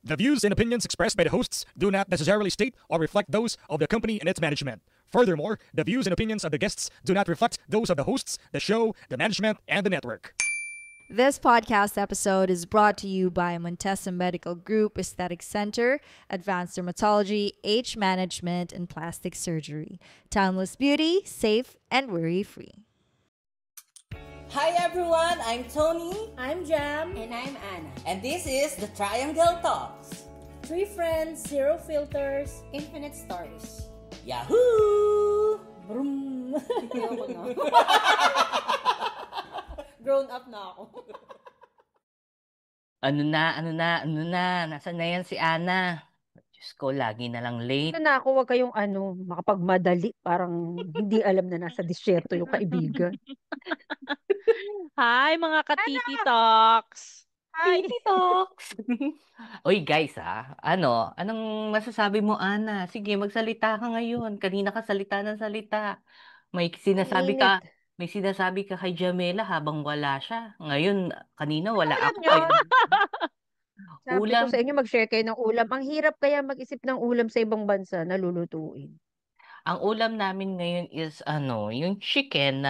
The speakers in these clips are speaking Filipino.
The views and opinions expressed by the hosts do not necessarily state or reflect those of the company and its management. Furthermore, the views and opinions of the guests do not reflect those of the hosts, the show, the management, and the network. This podcast episode is brought to you by Montesa Medical Group Aesthetic Center, Advanced Dermatology, Age Management, and Plastic Surgery. Timeless beauty, safe, and worry-free. Hi everyone, I'm Tony. I'm Jam. And I'm Anna. And this is the Triangle Talks. Three friends, zero filters, Infinite stories. Yahoo! Broom. Ayoko na. Grown up na ako. Ano na, nasaan na yan si Ana? Diyos ko, lagi na lang late. Ito na ako, wag kayong makapagmadali. Parang hindi alam na nasa disyerto yung kaibigan. Hi, mga ka-Titi Talks! Hi! Titi Talks! Uy, guys, anong masasabi mo, Ana? Sige, magsalita ka ngayon. Kanina ka salita ng salita. May sinasabi ka, Init. may sinasabi ka kay Jamela habang wala siya. Ngayon, kanina wala Alam ako. nyo, sabi Ulam. ko sa inyo, mag-share kayo ng ulam. Ang hirap kaya mag-isip ng ulam sa ibang bansa na lulutuin. Ang ulam namin ngayon is yung chicken.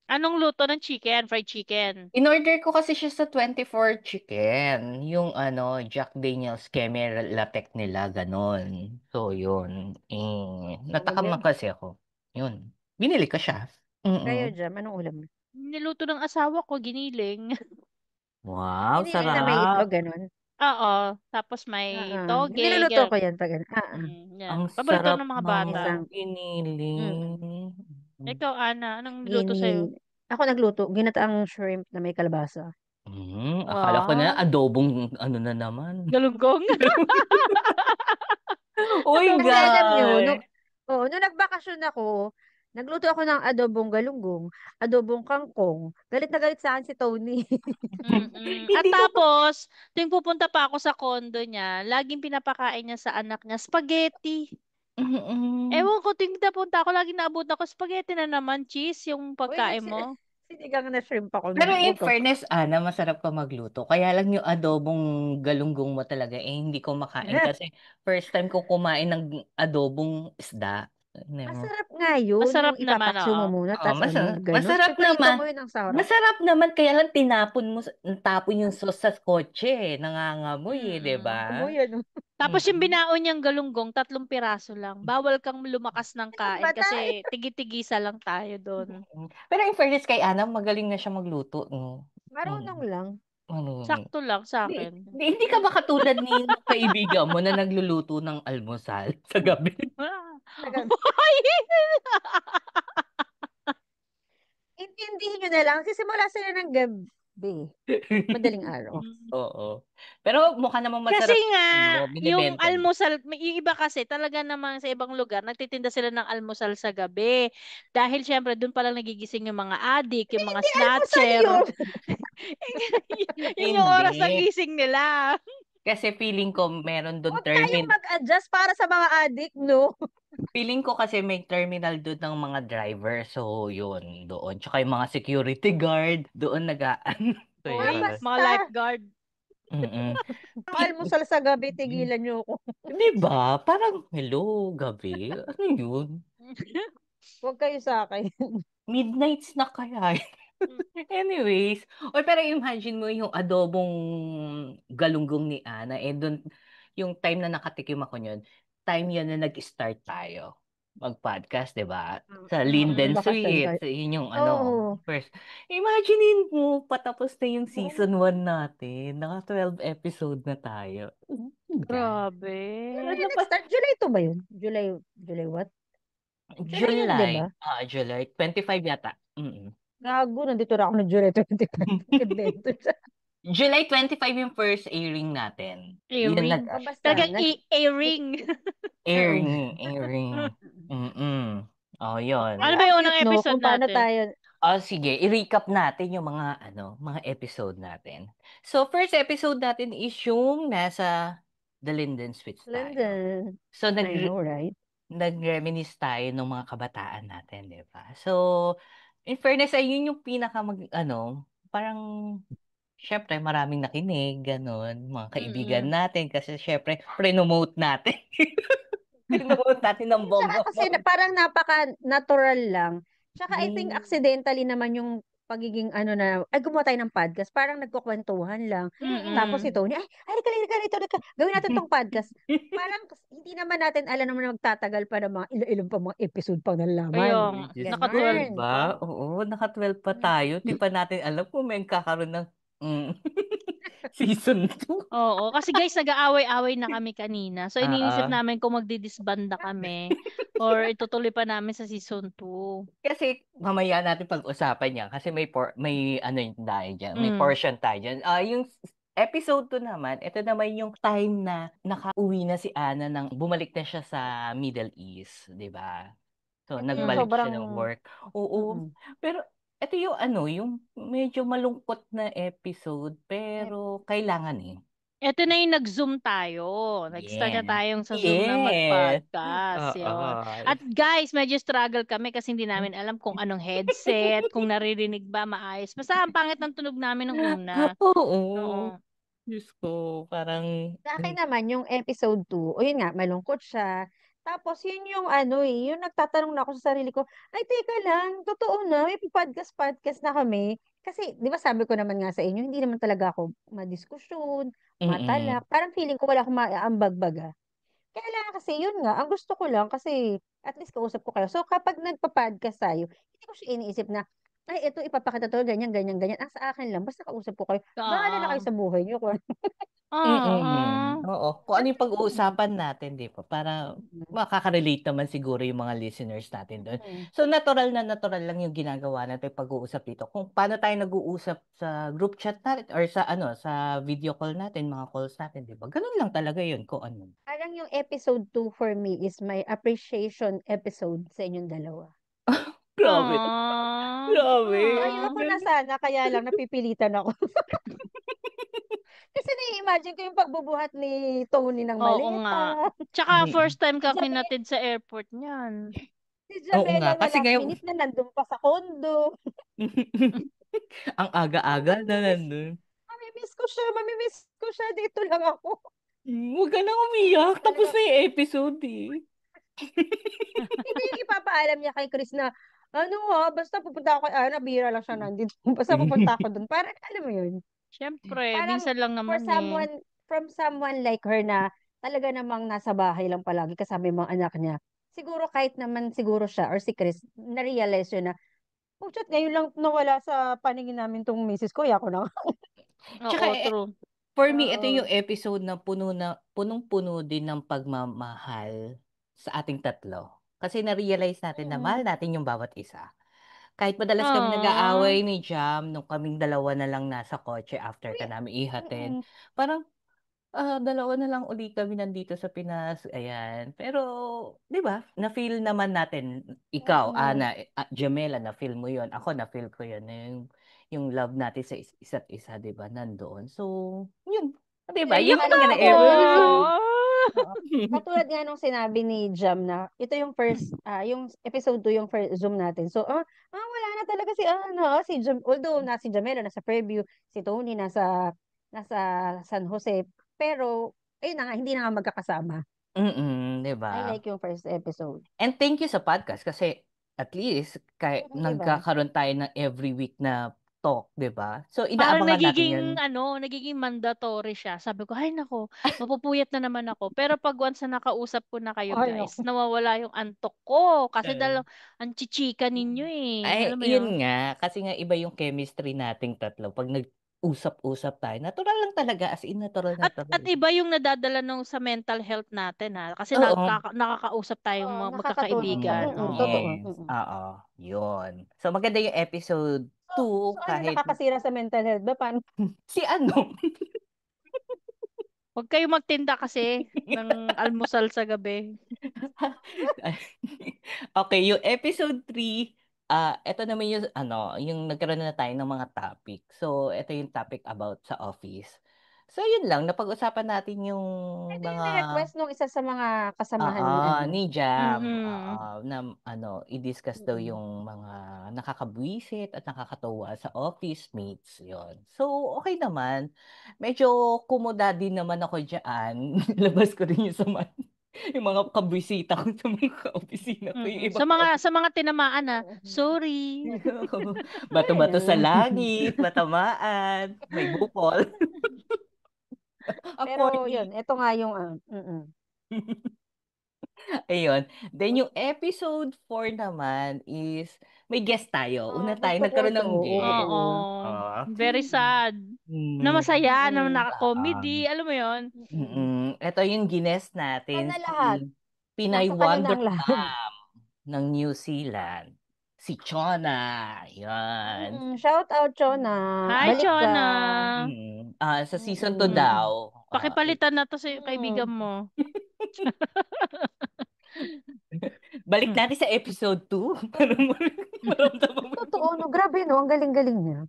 Anong luto ng chicken? Fried chicken? In-order ko kasi siya sa 24 Chicken. Yung Jack Daniel's Khmer Latek nila, ganon. So, yun. Natakam Magaling. kasi ako. Yun. Binili ko siya. Kayo, Jam, anong ulam? Niluto ng asawa ko, giniling. Wow, Hindi na may sarap. itlog, ganun. Oo. Tapos may toge. Niluluto ko yan pag Yan. Ang Paborito sarap ng mga bata. ng giniling. Ikaw, Ana, anong niluto sa'yo? Ako nagluto, ginataang shrimp na may kalabasa. Akala ko na Wow. adobong na naman. Galunggong? Uy, Kasi alam nyo, guys. nung nagbakasyon ako, nagluto ako ng adobong galunggong, adobong kangkong. Galit na galit sa akin si Tony. At tapos, tuwing pupunta pa ako sa condo niya, laging pinapakain niya sa anak niya, spaghetti. Ewan ko, tuwing napunta ako, laging naabot ako, spaghetti na naman, cheese, yung pagkain mo. Sinigang na shrimp ako. Pero in fairness, Ana, masarap ka magluto. Kaya lang yung adobong galunggong mo talaga, hindi ko makain kasi first time ko kumain ng adobong isda. Never. Masarap nga yun. Masarap yung naman, ipapatso mo oo. muna. Oo, Tapos ganun. masarap Piprito naman. mo yun ang sarap. Masarap naman, kaya lang tapon yung sauce sa kotse. Nangangamoy, di ba? Amoy yan. Tapos yung binaon niyang galunggong, 3 piraso lang. Bawal kang lumakas ng kain kasi tigi-tigisa lang tayo doon. Pero in fairness kay Ana, magaling na siya magluto. No? Marunong lang. Sakto lang sa akin. Hindi ka ba katulad ni kaibigan mo na nagluluto ng almusal sa gabi? Intindihin nyo na lang. Sisimula sila ng gabi. Madaling araw. Oo. Pero mukha namang masarap. Kasi nga, yung binibenta. almusal, yung iba kasi talaga namang sa ibang lugar, nagtitinda sila ng almusal sa gabi. Dahil syempre, doon palang nagigising yung mga adik, yung mga snatcher. Yun yung oras ng gising nila. Kasi feeling ko meron doon Huwag tayong mag-adjust para sa mga adik, no? Feeling ko kasi may terminal doon ng mga driver. So, yun, doon. Tsaka yung mga security guard, doon nagaan. So, yun. Mga lifeguard. Almusal sa gabi, tigilan nyo ako. Di ba? Parang, hello, gabi? Ano yun? Huwag kayo sa akin. Midnights na kaya. Anyways. Pero imagine mo yung adobong galunggong ni Ana. Doon, yung time na nakatikim ako yun, time yun na nag-start tayo mag-podcast, di ba? Sa Linden Suites. Yun yung first. Imaginein mo, patapos na yung season 1 natin. Naka 12 episode na tayo. Grabe. Nag-start, July 2 ba yun? July what? July. Yun, diba? July. 25 yata. Gago, nandito na ako ng July 25. July 25 yung first airing natin. Airing? Talagang airing. Airing. Oh, yun. Ano ba yung unang episode natin? Sige, i-recap natin yung mga episode natin. So, first episode natin is yung nasa The Linden Suites tayo. So, I know, right? nag-reminisce tayo ng mga kabataan natin, di ba? So, in fairness, ayun yung parang syempre maraming nakinig, ganun, mga kaibigan Mm-mm. natin kasi syempre promote natin. Promote natin ng Tsaka kasi bonggang-bongga. parang napaka-natural lang. Tsaka I think Mm. accidentally naman yung pagiging ano na, ay gumawa tayo ng podcast, parang nagkukwentuhan lang. Tapos si Mm-mm. Tony, ay, halika rito, gawin natin tong podcast. Parang hindi naman natin alam naman na magtatagal pa ng mga ilang pa mga episode pang Kaya nalalaman. Diyos ko, naka-12 di Ganun. pa. ba? Oo, naka-12 pa Mm. tayo. Di pa natin alam kung may kakaroon ng mm, season 2. Oo, kasi guys, nag-aaway-away na kami kanina. So, iniisip Oo. namin kung magdidisband na kami or itutuloy pa namin sa season 2. Kasi mamaya natin pag-usapan yan kasi may ano yung tayo dyan, may Mm. portion tayo dyan. Yung episode 2 naman, ito naman yung time na nakauwi na si Anna nang bumalik na siya sa Middle East, di ba? So, Ito yung nagbalik siya Mm. sobrang, ng work. Oo. mm, Pero, ito yung ano, yung medyo malungkot na episode, eh, pero kailangan eh. Ito na yung nag-Zoom tayo. Nag-start na Yes. tayong sa Zoom na Yes. mag-podcast. Oo. Yun. At guys, medyo struggle kami kasi hindi namin alam kung anong headset, kung naririnig ba maayos. Basta ang pangit ng tunog namin nung una. Oo. Oo. Diyos ko, parang, sa akin naman, yung episode 2, o yun nga, malungkot siya. Tapos, yun yung ano yung nagtatanong na ako sa sarili ko, ay, teka lang, totoo na, may podcast na kami. Kasi, di ba sabi ko naman nga sa inyo, hindi naman talaga ako madiskusyon, mm-mm. matalak. Parang feeling ko wala akong maaambag-baga. Kaya lang kasi, yun nga, ang gusto ko lang kasi, at least kausap ko kayo. So, kapag nagpa-podcast tayo, hindi ko siya iniisip na, ay, ito ipapakita to, ganyan, ganyan, ganyan. Ang sa akin lang, basta kausap ko kayo. Bahala na kayo Oo. sa buhay niyo. Mm. Oo. Oo. Kung ano yung pag-uusapan natin, di ba? Para Mm. makaka-relate naman siguro yung mga listeners natin doon. Mm. So, natural na natural lang yung ginagawa natin pag-uusap dito. Kung paano tayo nag-uusap sa group chat natin or sa ano, sa video call natin, mga calls natin, di ba? Ganun lang talaga yun, kung ano. Parang yung episode 2 for me is my appreciation episode sa inyong dalawa. Grabe. Aww. Grabe. So, ayoko na sana, kaya lang napipilitan ako. Kasi nai-imagine ko yung pagbubuhat ni Tony ng Oo nga. maleta. Tsaka first time Si ka Jamel, kinatid sa airport niyan. si Oo nga. Jamela na Kasi last ngayon, minute na nandun pa sa condo. ang aga-aga na nandun. Mamimiss ko siya, dito lang ako. Huwag ka na umiyak. Tapos Talaga, na yung episode eh. hindi yung ipapaalam niya kay Chris na, ano ha, basta pupunta ako kay Ana, bihira lang siya nandito. Basta pupunta ako dun. Parang, alam mo yun, Siyempre, parang minsan lang for naman eh. someone, from someone like her na talaga namang nasa bahay lang palagi kasama yung mga anak niya, siguro kahit naman siguro siya or si Chris, na-realize yun na, oh, chat, ngayon lang nawala sa paningin namin tong misis ko, ako na. Tsaka Oo, true. for me, ito Oo. yung episode na punong-puno din ng pagmamahal sa ating tatlo. Kasi na-realize natin na mahal Mm. natin yung bawat isa. Kahit madalas kami Aww. nag-aaway ni Jam nung kaming dalawa na lang nasa kotse after Uy, ka namin ihatid. mm-mm. Parang, dalawa na lang uli kami nandito sa Pinas. Ayan. Pero, di ba, na-feel naman natin, ikaw, Mm-mm. Ana, Jamela, na-feel mo yon. Ako, na-feel ko yun. Yung love natin sa isa't isa, di ba, nandoon. So, yun. Di ba? Yung Naiyak Tsaka na mga ako. katulad, episode. oo. Katulad nga nung sinabi ni Jam na ito yung first, yung episode 2 yung first Zoom natin. So, wala na talaga si ano, si Jam, although na si Jamela nasa preview, si Tony nasa San Jose, pero ayun na nga, hindi na nga magkakasama. Di I ba? like yung first episode. And thank you sa podcast kasi at least kahit Di ba? nagkakaroon tayo ng every week na talk, 'di ba? So Parang inaabangan natin 'yun. nagiging mandatory siya. Sabi ko, ay nako, mapupuyat na naman ako. Pero pag once na nakausap ko na kayo Ay, guys, naku. nawawala yung antok ko. Kasi Eh, ang chichika ninyo eh. Ay, Alam mo 'yun yun? nga kasi nga iba yung chemistry nating tatlo pag nag-usap-usap tayo. Natural lang talaga as in natural At natural. iba yung nadadala nung sa mental health natin ha. Kasi Oo. nakakausap tayong Oo, mga nakakatulong siya. magkakaibigan. Oo. Totoo. Yes. Oo. 'Yun. So maganda yung episode So 2 ano, kahit nakakasira sa mental health ba? Paano? si ano. Huwag kayo magtinda kasi ng almusal sa gabi. Okay, yung episode 3, ito naman yung nagkaroon na tayo ng mga topic. So, ito yung topic about sa office. So, yun lang. Napag-usapan natin yung Ito yung mga request nung isa sa mga kasamahan ni ni Jam, Mm-mm. na i-discuss daw Mm. yung mga nakakabwisit at nakakatuwa sa office mates, yon. So, okay naman. Medyo kumoda din naman ako diyan. Labas ko rin yung sama yung mga kabwisita ko sa mga ka-opisina ko, yung iba Sa mga tinamaan na, sorry. bato-bato sa langit, matamaan, may bukol. Pero Corny. yun, ito nga yung Ayun. Then yung episode 4 naman is may guest tayo. Una tayo gusto ko nagkaroon ito. ng guest. Oo. Ah. Very sad. Na Mm. masaya, na Mm. naka-comedy. Alam mo yon? Ito yung gines natin, Sana lahat. si Pinay Nasa kanya na Wonder ang lahat. Mom ng New Zealand. Si Chona. Yan. Shout out, Chona. Hi, Balik ka. Chona. Sa season 2 Mm. daw. Pakipalitan na to sa kaibigan mo. Balik natin sa episode 2 para maramdaman mo. Totoo, no? Grabe, no? Ang galing-galing niya.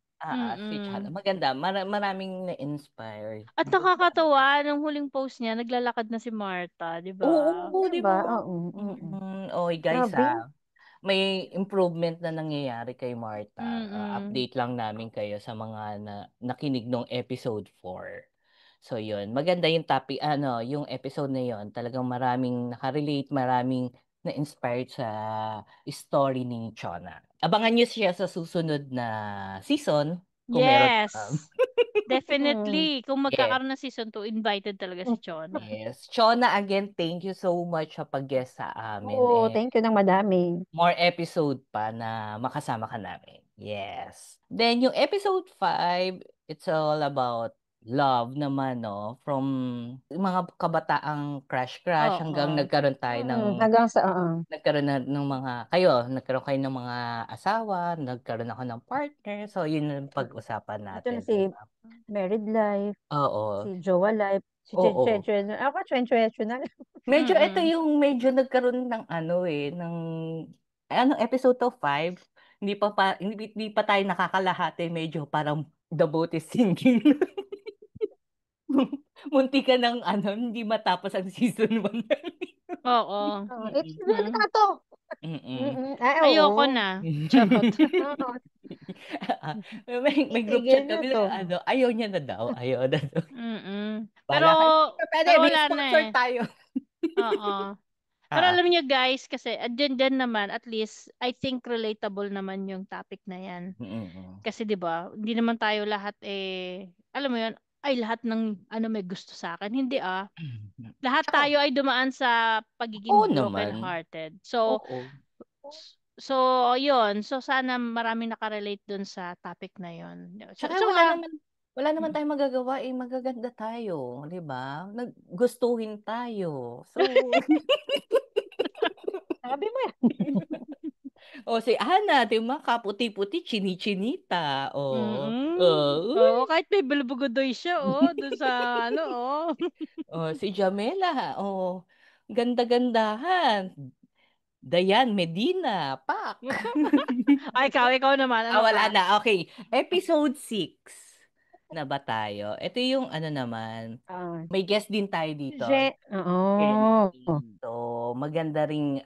Si Chana. Maganda. Maraming na-inspire. At nakakatawa, nung huling post niya, naglalakad na si Martha, di ba? Oo, di Diba? ba? Oo. Oy, guys, Grabe. may improvement na nangyayari kay Martha. Mm-mm. Update lang namin kayo sa mga nakinig nung episode 4. So, yun. Maganda yung topic, yung episode na yun. Talagang maraming nakarelate, maraming na-inspired sa story ni Chona. Abangan nyo siya sa susunod na season. Kung meron. Yes. Definitely. Kung Yes. magkakaroon ng season 2, invited talaga si Chona. Yes. Chona, again, thank you so much sa pag-guest sa amin. Oo, thank you ng madami. More episode pa na makasama ka namin. Yes. Then, yung episode 5, it's all about love naman, no? From mga kabataang crush-crush hanggang nagkaroon tayo ng Hanggang sa, nagkaroon kayo ng mga asawa, nagkaroon ako ng partner. So, yun yung pag-usapan ito natin. na si Married Life, Oo. si Jowa Life, si Oo. Chenchen. Ako, Chenchen na. Medyo ito yung medyo nagkaroon ng episode 5, hindi pa tayo nakakalahati, medyo parang the boat is sinking. Munti ka ng hindi matapos ang season 1. Oo. It's very kato. Ayoko na. Charot. may group chat kami na ayaw niya na daw. Ayaw na daw. Pero wala na sponsor tayo. Oo. Pero alam niyo guys, kasi dyan naman, at least, I think relatable naman yung topic na yan. Kasi 'di ba hindi naman tayo lahat alam mo yun, ay lahat ng may gusto sa akin. Hindi Lahat tayo ay dumaan sa pagiging broken-hearted. So, yun. So, sana maraming nakarelate dun sa topic na yun. Tsaka wala naman tayong magagawa, magaganda tayo, 'di ba? Naggustuhin tayo. So, sabi mo yan. Si Ana, 'di ba? Kaputi-puti, chini-chinita. Kahit may bulbugodoy siya, dun sa si Jamela, ganda-gandahan. Dayan Medina, pak. ikaw naman. Wala na. Okay. Episode 6 na ba tayo? Ito yung naman. May guest din tayo dito. So, maganda ring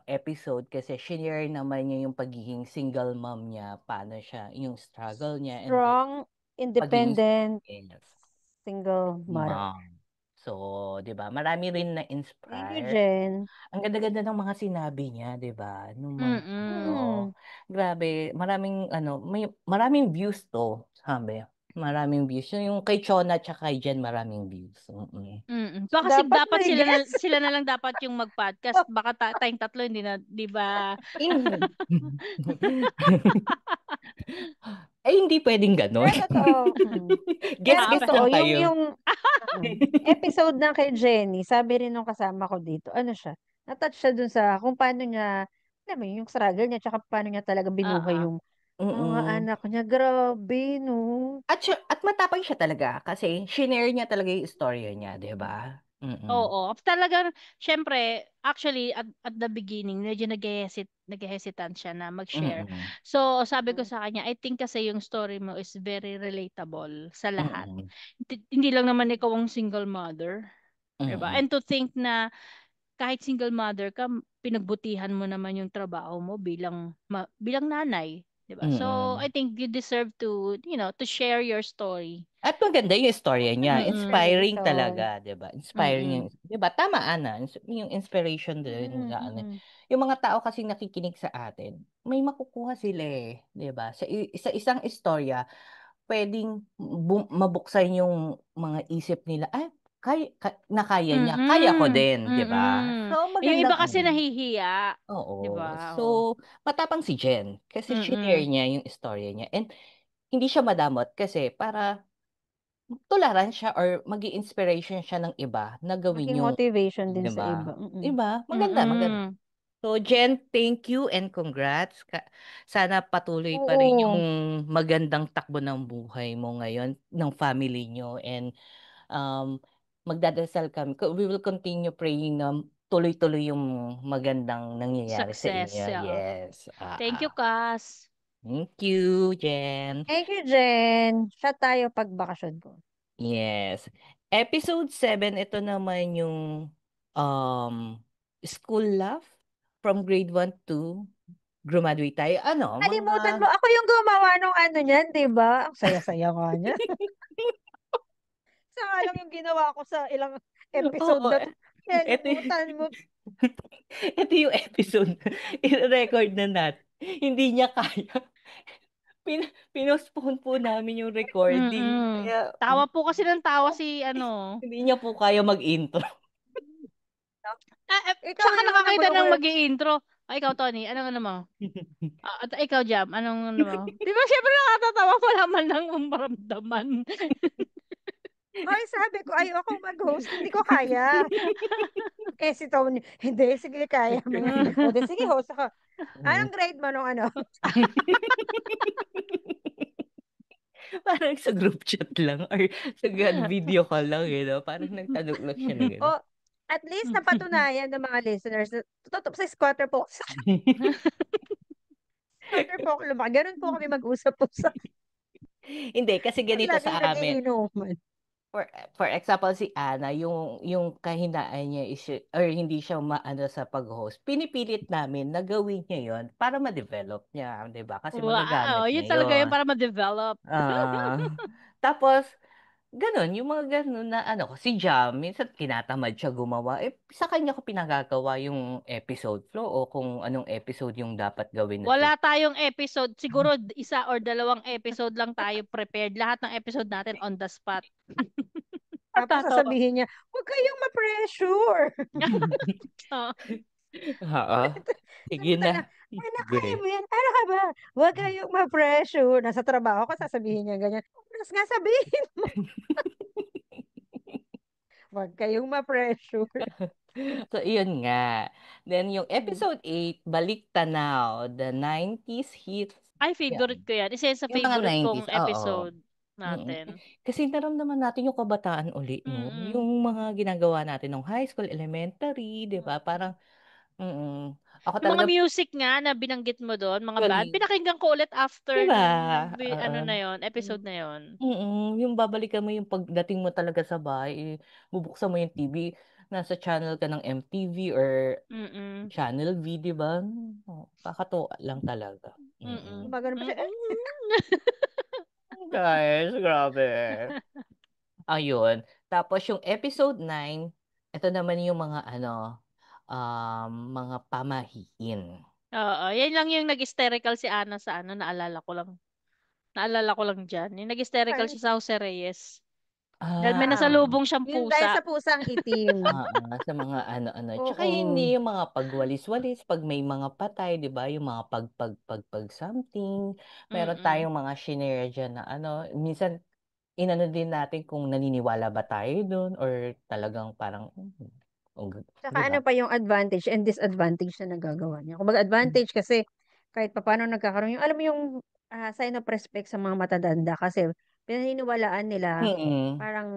episode kasi share naman niya yung pagiging single mom niya, paano siya, yung struggle niya. Strong, independent, single mother. So, 'di ba? Marami rin na-inspire. Thank you, Jen. Ang ganda-ganda ng mga sinabi niya, 'di ba? Grabe, maraming views to, sabi. Maraming views. Yung kay Chona at kay Jen, maraming views. Baka kasi dapat sila na lang dapat yung mag-podcast. Baka tayong tatlo hindi na, 'di ba? Hindi pwedeng gano'n. Guess lang tayo. Yung episode ng kay Jenny, sabi rin nung kasama ko dito, siya, natouch siya dun sa kung paano niya, alam mo yung struggle niya, tsaka paano niya talaga binuhay yung mga anak niya. Grabe, no? At matapang siya talaga kasi shinare niya talaga yung istorya niya, 'di ba? Oo. Talagang, syempre, actually, at the beginning, medyo nag-hesitant siya na mag-share. Mm. So, sabi ko sa kanya, I think kasi yung story mo is very relatable sa lahat. Mm. Hindi lang naman ikaw ang single mother. Diba? Mm. And to think na kahit single mother ka, pinagbutihan mo naman yung trabaho mo bilang nanay. Diba? So, I Mm. think you deserve to, to share your story. At maganda yung istorya niya. Inspiring Inspiration. talaga, 'di ba? Inspiring yung, 'di ba? Tama, Ana. Yung inspiration din sa ano. Yung mga tao kasi nakikinig sa atin, may makukuha sila eh, 'di ba? Sa isang istorya, pwedeng mabuksan yung mga isip nila. Ay, kaya niya. Kaya ko din, 'di ba? So Yung iba magandang kasi ano. nahihiya. Oo. 'Di ba? Oo. So, matapang si Jen kasi shinare niya yung istorya niya. And hindi siya madamot kasi para tularan siya or maging inspiration siya ng iba na gawin Maging yung, motivation din 'di sa ba? iba. 'Di ba? Maganda, maganda. Mm. So, Jen, thank you and congrats. Sana patuloy pa rin yung Oo. magandang takbo ng buhay mo ngayon, ng family nyo. And magdadasal kami. We will continue praying na tuloy-tuloy yung magandang nangyayari sa Success. inyo. Oo. Yes. Thank you, Cass. Thank you, Jen. Thank you, Jen. Chat tayo pag bakasyon ko. Yes. Episode 7, ito naman yung um, school love from grade 1 to graduate tayo. Ano, Kalimutan mga... mo, ako yung gumawa nung ano niyan, di ba? Ang saya-saya nga niya. Sa lang yung ginawa ko sa ilang episode Oo, na to. ito, Kalimutan mo. ito yung episode. I-record na natin. Hindi niya kaya. Pinostpone po namin yung recording. Kaya Tawa po kasi ng tawa si ano. hindi niya po kaya mag-intro. Ikaw Saka yung nakakita ng nagulo-gulo. mag-i-intro. Ay, ikaw, Tony, anong ano mo? At ikaw, Jam, anong ano mo? Di ba, syempre nakatatawa, wala man lang maramdaman. Ay, sabi ko, ayoko mag-host. Hindi ko kaya. Eh, si Tony, hindi, sige, kaya mo yan. O, di, sige, host ako. Anong grade mo nung ano? Parang sa group chat lang or sa video call lang, parang nagtanong lang siya na gano'n. O, at least napatunayan ng mga listeners na totoo sa squatter po. Squatter po ako lumaki. Ganun po kami mag-usap-usap. Hindi, kasi ganito Laging sa amin. nagiinuman. For example, si Ana, yung kahinaan niya is, or hindi siya maano sa pag-host, pinipilit namin na gawin niya yon para ma-develop niya, 'di ba? Kasi Wow, magagamit yun niya talaga yun yon. para ma-develop. Tapos, ganun, yung mga ganun na ano, si Jam, minsan tinatamad siya gumawa. Sa kanya ko pinagagawa yung episode flow o kung anong episode yung dapat gawin na Wala tayong episode. Siguro isa or dalawang episode lang tayo prepared. Lahat ng episode natin on the spot. Tapos Natatawa. sasabihin niya, huwag kayong ma-pressure. Oo. Sige na. Anak, kaya mo yan. Ano ka ba? Huwag kayong ma-pressure. Nasa trabaho ka, sasabihin niya ganyan. Mas nga sabihin mo. Huwag kayong ma-pressure. So, iyon nga. Then, yung episode 8, Balik Tanaw, the 90s hits. Ay, favorite ko yan. Isa yan sa Yung mga favorite 90s, kong oo. episode natin. Kasi naramdaman natin yung kabataan uli, no? Yung mga ginagawa natin nung high school, elementary, di ba? Parang, ako Yung mga talaga, music nga na binanggit mo doon, mga band, actually, pinakinggan ko ulit di after ba? nung ano na yon, episode na yon. Yung babalikan mo yung pagdating mo talaga sa bahay, bubuksan mo yung TV, nasa channel ka ng MTV or Channel V, di ba? Kakatuwa lang talaga. Gumagano pa siya. Guys, grabe. Ayun. Tapos yung episode 9, ito naman yung mga mga pamahiin. Oo, yan lang yung nag-hysterical si Ana sa ano, naalala ko lang. Naalala ko lang dyan. Yung nag-hysterical siya sa Jose Reyes. Dahil may nasalubong siyang Yun dahil pusa. sa pusang itim. Sa mga ano-ano. Tsaka Oo. hindi yung mga pagwalis-walis, pag may mga patay, di ba? Yung mga pag something. Meron tayong mga shinare dyan na minsan inano din natin kung naniniwala ba tayo doon or talagang parang, Tsaka di ba? ano pa yung advantage and disadvantage na nagagawa niya. Kung advantage kasi kahit papaano nagkakaroon yung, alam mo yung sign of respect sa mga matadanda kasi pinaniniwalaan nila parang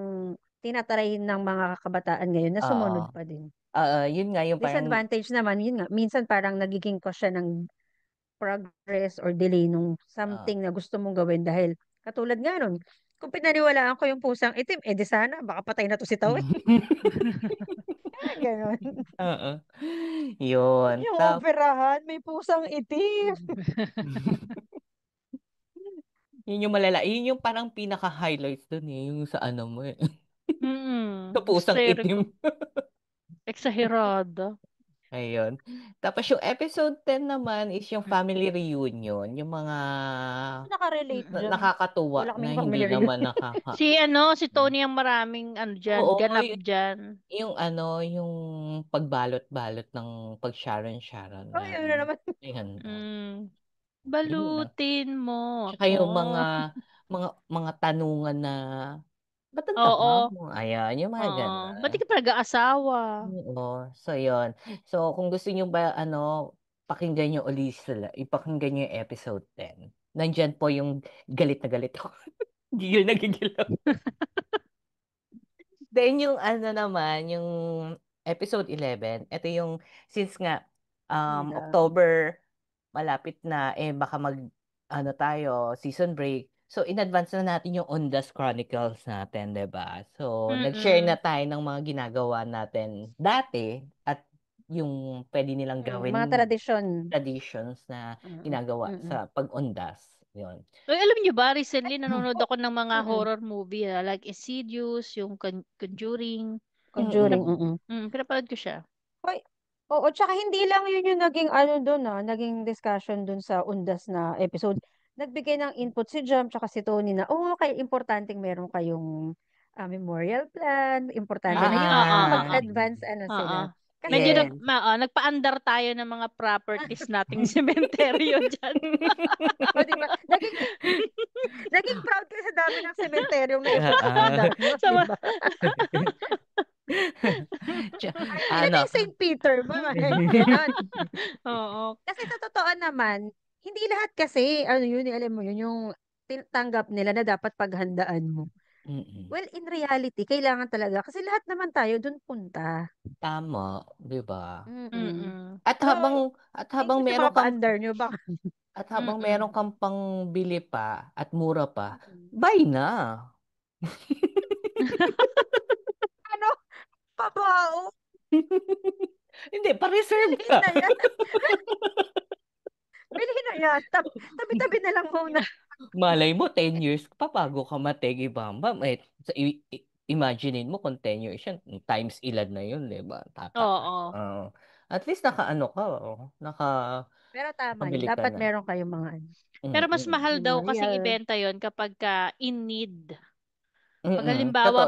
tinatry ng mga kabataan ngayon na sumunod Oo. pa din. Yun nga yung parang Disadvantage naman, yun nga, minsan parang nagiging cause siya ng progress or delay nung something na gusto mong gawin dahil katulad nga nun, kung pinaniwalaan ko yung pusang itim, di sana, baka patay na to si Tawin. Ganon. Oo. Yun. Yung operahan, may pusang itim. Yun yung malala. Yun yung parang pinaka-highlights dun yung sa ano mo eh. Sa Mm-mm. pusang itim. Exagerado. Ayun. Tapos yung episode 10 naman is yung family reunion. Yung mga Nakarelate dyan. nakakatuwa Wala na kaming hindi family naman nakaka... Si Tony ang maraming dyan, Oo, ganap dyan. yung yung pagbalot-balot ng pag-Sharon Ay, na ano naman. ay handa. Yun lang. Balutin mo Tsaka yung ako. mga tanungan na ba't ang Oo. taba mo? Ayan, yung mga Oo. ganun. Ba't di ka pa nag-aasawa? Oo. So, yun. So, kung gusto nyo ba, pakinggan nyo ulit sila, ipakinggan nyo yung episode 10. Nandyan po yung galit na galit ako. Gigil na gigil ako. Then, yung naman, yung episode 11, ito yung, since nga, October, malapit na, baka tayo, season break. So, in advance na natin yung Ondas Chronicles natin, 'di ba? So, nag-share na tayo ng mga ginagawa natin dati at yung pwede nilang gawin Mga traditions na ginagawa sa pag-undas. Yun. Uy, alam niyo ba, recently nanonood ako ng mga horror movie, like Insidious, yung Conjuring. Pinapanood ko siya. Hoy, oo, tsaka hindi lang yun yung naging doon, naging discussion doon sa Undas na episode. Nagbigay ng input si Jam tsaka si Tony na, kaya importanteng meron kayong memorial plan, importante na yun. Mag-advance sila. Kasi, Medyo nagpaandar tayo ng mga properties nating sementeryo dyan. o, diba? Naging proud ka sa dami ng sementeryo na diba? Naging St. Peter, mga Oo. Kasi sa totoo naman, hindi lahat kasi, alam mo yun, yung tanggap nila na dapat paghandaan mo. Well, in reality, kailangan talaga. Kasi lahat naman tayo dun punta. Tama, di ba? At habang meron kang nyo, baka. At habang meron kang pangbili pa at mura pa, buy na. Ano? Pabao? Hindi, pa-reserve ka. Bilhin na yan. Tabi-tabi na lang muna. Malay mo, 10 years pa bago ka mategi bambam. Imaginein mo kung 10 years yan, times ilan na yun, di ba? Oo. At least ka, Pero tama yun. Dapat meron kayong mga Pero mas mahal daw kasi ibenta yon kapag in need. Pag halimbawa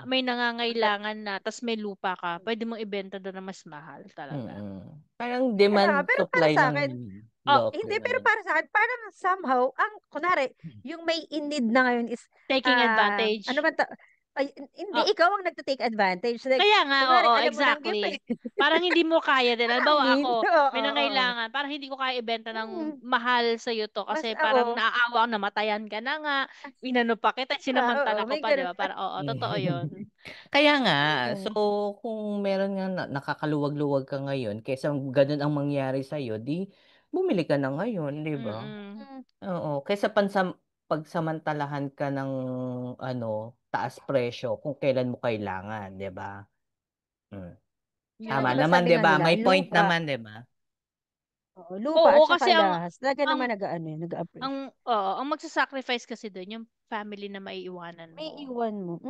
may nangangailangan na tas may lupa ka, pwede mong ibenta doon na mas mahal talaga. Parang demand supply ng hindi, pero para sa akin, parang somehow, kunwari, yung may in need na ngayon is taking advantage. Ano ba hindi, ikaw ang nagta-take advantage. Like, kaya nga, kunwari, oo, exactly. Parang hindi mo kaya din. Halimbawa ako, may nangailangan. Parang hindi ko kaya ibenta ng mahal sa iyo to kasi parang naaawa ako, namatayan ka na nga. Inano pa kita, sinamantala ko pa, di ba? Parang, totoo yun. Kaya nga, so kung meron nga nakakaluwag-luwag ka ngayon, kaysa ganun ang mangyari sa'yo, di bumili ka na ngayon, di ba? Oo, kaysa pagsamantalahan ka ng taas presyo kung kailan mo kailangan, 'di ba? Tama naman, 'di ba? May point naman, 'di ba? Lupa at saka lahas. Talaga naman nag-appreciate. Ang magsasacrifice kasi doon yung family na maiiwanan mo. May iwan mo.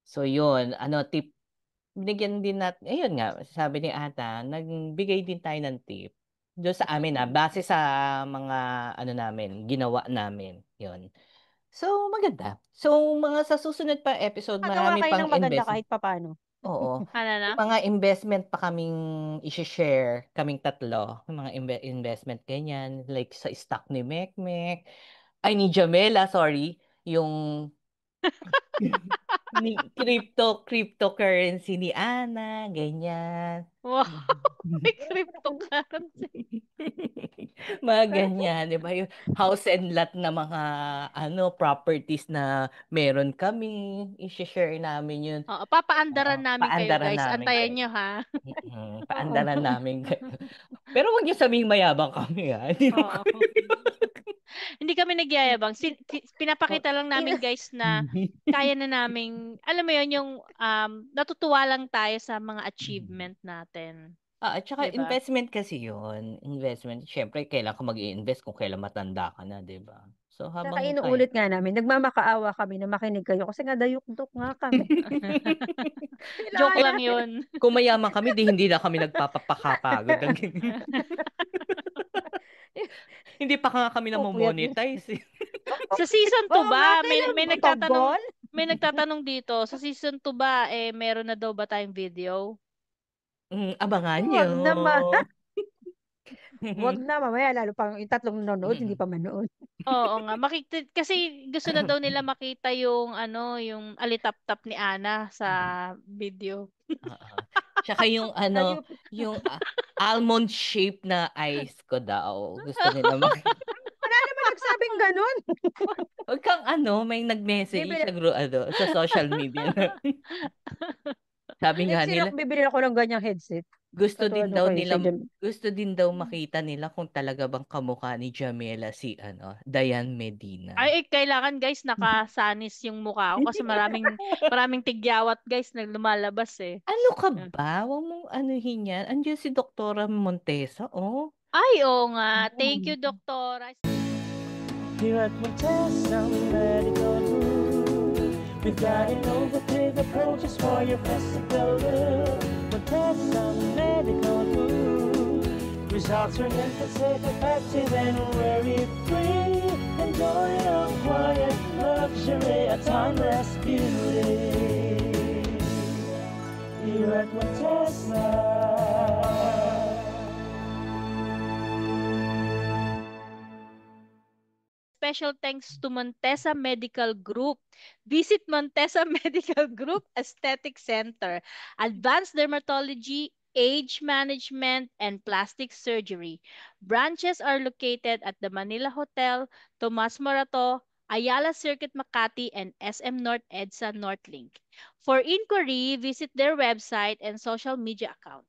So, yun. Tip. Binigyan din natin, ayun nga, sabi ni Ata, nagbigay din tayo ng tip. Doon sa amin base sa mga namin, ginawa namin. Yun. So, maganda. So, sa susunod pa episode, marami pang maganda kahit papano. Oo. Mga investment pa kaming i-share, kaming tatlo. Mga investment ganyan. Like sa stock ni Mekmek. Ay, ni Jamela, sorry. Yung cryptocurrency ni Ana, ganyan. Wow. May cryptocurrency. Mga ganyan, di ba? Yung house and lot na mga properties na meron kami, i-share namin yun. Oo, papaandaran namin kayo, Paandaran guys. namin Antayan kayo. nyo, ha? Paandaran namin kayo. Pero wag niyo sabihing mayabang kami, ha? Hindi Oo. Hindi kami nagyayabang. Pinapakita lang namin, guys, na kaya na naming, alam mo yun, yung natutuwa lang tayo sa mga achievement natin. At saka Diba? investment kasi yun. Investment. Siyempre, kailan ka mag-i-invest kung kailan matanda ka na, di ba? So, Saka habang kaya. inuulit nga namin, nagmamakaawa kami na makinig kayo kasi nga dayok-dok nga kami. Joke Kailangan lang namin. yun. Kung mayaman kami, hindi na kami nagpapakapagod. Hindi pa nga kami na Pupuyat. monetize. Sa season 2 Oo nga, ba? kailan May mo nagtatanong, tagal? may nagtatanong dito. Sa season 2 ba, meron na daw ba tayong video? Abangan nyo. Wag naman. Wag na, mamaya lalo pang yung tatlong nanonood, hindi pa manood. Oo nga. Kasi gusto na daw nila makita yung yung alitap-tap ni Ana sa video. Tsaka yung yung almond shape na ice ko daw. Gusto nila Wala naman nagsabing ganun. Huwag kang may nag-message sa social media. Sabi nga nila, bibili ako ng ganyang headset. gusto Katulad din nung daw kay nila Sir Jam. gusto din daw makita nila kung talaga bang kamukha ni Jamela si Diane Medina. Ay, kailangan guys nakasanis yung mukha ko kasi maraming tigyawat guys na lumalabas eh. Ano ka ba? Huwag mong anuhin yan. Andiyan si Doktora Montesa, oh. Ay, oo nga. Thank you, Doktora. Here at Montesa Medical Group, we've got innovative approaches for your physical look. Montesa Medical Group, results are safe, effective, and worry-free. Enjoy a quiet luxury, a timeless beauty. Here at Montesa. Special thanks to Montesa Medical Group. Visit Montesa Medical Group Aesthetic Center, Advanced Dermatology, Age Management, and Plastic Surgery. Branches are located at the Manila Hotel, Tomas Morato, Ayala Circuit Makati, and SM North EDSA Northlink. For inquiry, visit their website and social media account.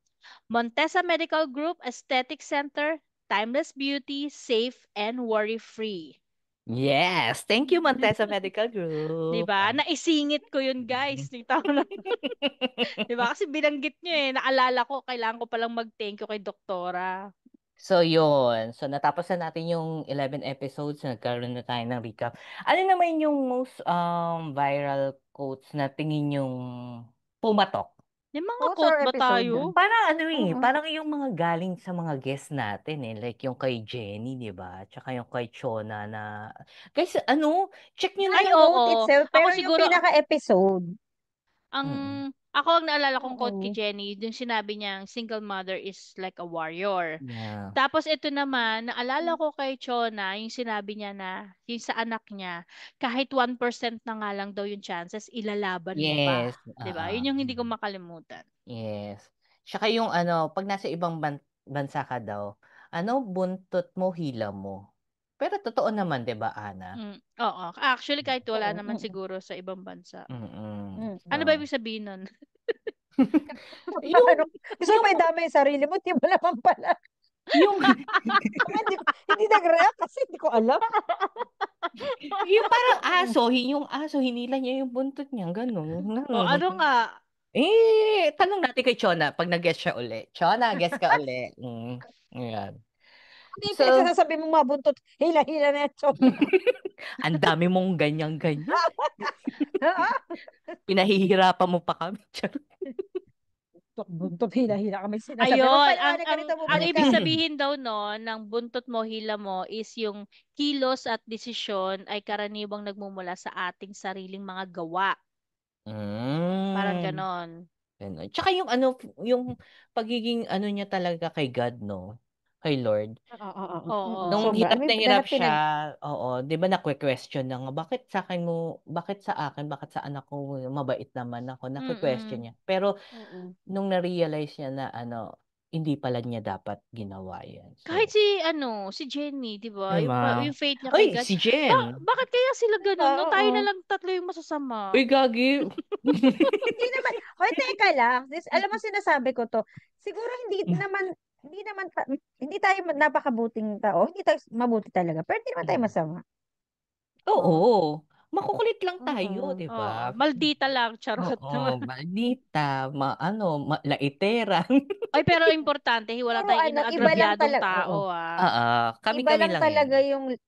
Montesa Medical Group Aesthetic Center, timeless beauty, safe, and worry-free. Yes, thank you Montesa Medical Group. Diba? Naisingit ko yun, guys. Diba? Kasi binanggit nyo naalala ko, kailangan ko palang mag-thank you kay Doktora. So, yun. So, natapos na natin yung 11 episodes. Nagkaroon na tayo ng recap. Ano naman yung most viral quotes na tingin yung pumatok? May mga quote ba tayo? Parang parang yung mga galing sa mga guests natin Like yung kay Jenny, di ba? Tsaka yung kay Chona na... Guys, check nyo na Ay, yung oo. Itself, pero Ako siguro, yung pinaka-episode. ako ang naalala kong quote kay Jenny, yung sinabi niya, single mother is like a warrior. Yeah. Tapos ito naman, naalala ko kay Chona, yung sinabi niya na, yung sa anak niya, kahit 1% na nga lang daw yung chances, ilalaban mo pa. Diba? Yun yung hindi ko makalimutan. Yes. Tsaka yung pag nasa ibang bansa ka daw, buntot mo, hila mo. Pero totoo naman, 'di ba, Ana? Oo. Actually, kahit wala naman siguro sa ibang bansa. Ano ba ibig sabihin nun? Gusto mo idamay yung sarili mo, di mo naman pala. hindi nag-react kasi hindi ko alam. Yung parang yung aso, hinila niya yung buntot niya, gano'n. Ano nga? Tanong natin kay Chona pag nag-guess siya uli. Chona, guess ka uli. Ayan. Hindi sasasabi mong mabuntot, hila-hila na ito. Ang dami mong ganyan-ganyan. Pinahihirapan mo pa kami. Buntot, hila-hila kami sinasabi. Ayun, ang ibig sabihin daw ng buntot mo, hila mo is yung kilos at desisyon ay karaniwang nagmumula sa ating sariling mga gawa. Parang ganon. Tsaka yung yung pagiging niya talaga kay God, no? Kay Lord. Oo. Nung hirap na hirap siya, di ba na-question na nga, bakit sa akin, bakit sa anak ko, mabait naman ako, na-question niya. Pero, nung na-realize niya na hindi pala niya dapat ginawa yan. Kahit So, si Jenny, 'di ba? diba? Yung fate niya kay Ay, God. si Jen. Bakit kaya sila ganun? No, tayo na Oo. lang tatlo yung masasama. Uy, gagi. Hindi naman. Hoy, teka lang. Alam mo sinasabi ko to. Siguro hindi tayo napakabuting tao. Hindi tayo mabuti talaga. Pero hindi naman tayo masama. Oo. Makukulit lang tayo, Oo. di Oo, ba? maldita lang, charot naman. Oo, maldita, laitera. Ay, pero importante, wala Puro tayong iba lang inaagrabyadong talaga. Oo. tao, ah. Oo, kami-kami lang yan.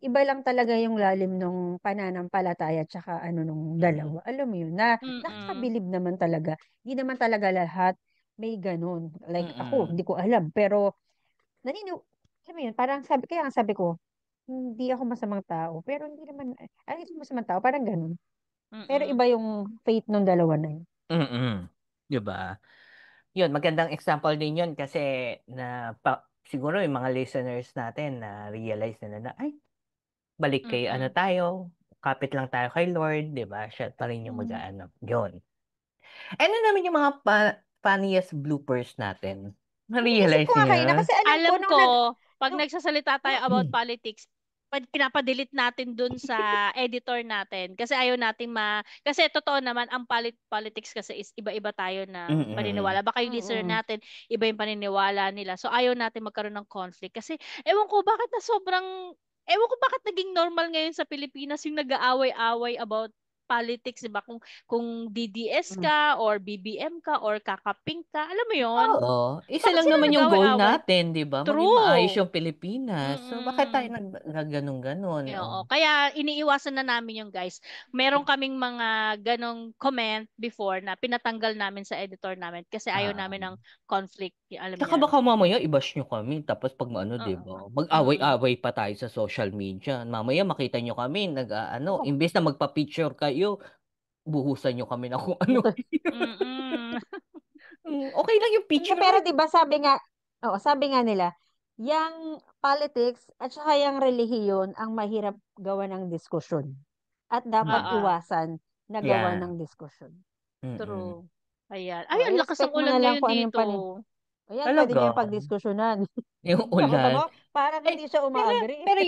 Iba lang talaga yung lalim nung pananampalataya tsaka nung dalawa. Alam mo yun, na Mm-mm. nakakabilib naman talaga. Hindi naman talaga lahat may ganun. Like ako, Mm-mm. hindi ko alam. Pero, alam mo yun, parang kaya ang sabi ko, hindi ako masamang tao. Pero hindi naman, hindi masamang tao, parang ganun. Pero Mm-mm. iba yung fate nung dalawa na yun. Mm-mm. Di ba? Yun, magandang example din yun kasi siguro yung mga listeners natin na realize nila na, ay, balik kay Mm-mm. tayo, kapit lang tayo kay Lord, di ba? Siya pa rin yung Mm. mag-aano. Yun. Ano naman yung mga funniest bloopers natin? Iniisip Na-realize ko nga niyo kayo na yun? kasi alam ko Alam nung ko, nag, pag nung, nagsasalita tayo about politics, pinapadelete natin dun sa editor natin. Kasi ayaw natin kasi totoo naman, ang politics kasi is iba-iba tayo ng Mm-mm. paniniwala. Baka yung listener mm-mm. natin, iba yung paniniwala nila. So ayaw natin magkaroon ng conflict. Kasi ewan ko bakit naging normal ngayon sa Pilipinas yung nag-aaway-away about politics, diba? Kung DDS Mm. ka, or BBM ka, or kakaping ka, alam mo yon. Oo. Isa Bakit lang sila naman yung goal nag-away-away? natin, di ba? Maging maayos True. yung Pilipinas. So, bakit tayo Mm-mm. nagganon-ganon? Oo. Kaya iniiwasan na namin yung guys. Meron kaming mga ganong comment before na pinatanggal namin sa editor namin kasi ayaw Ah. namin ng conflict. Alam Tsaka yan. baka mamaya i-bash nyo kami. Tapos pag di Oo. ba? Mm. Mag-away-away pa tayo sa social media. Mamaya makita nyo kami, Oo. imbes na magpa-picture kayo, buhusan nyo kami na kung ano. Mm-mm. Okay lang yung Hindi, picture. pero 'di ba sabi nga nila, yang politics at saka yang relihiyon ang mahirap gawa ng diskusyon at dapat Oo. Mm. iwasan na gawa Yeah. ng diskusyon. Mm-mm. True. Ayan. Ay, O, ang lakas ng i-respect mo ulan na lang ngayon kung ano yung dito. Ayan, pwede Talaga. niyo yung pagdiskusyonan. Yung Nakita ulan. mo? Parang hindi siya Pero, umagri. pero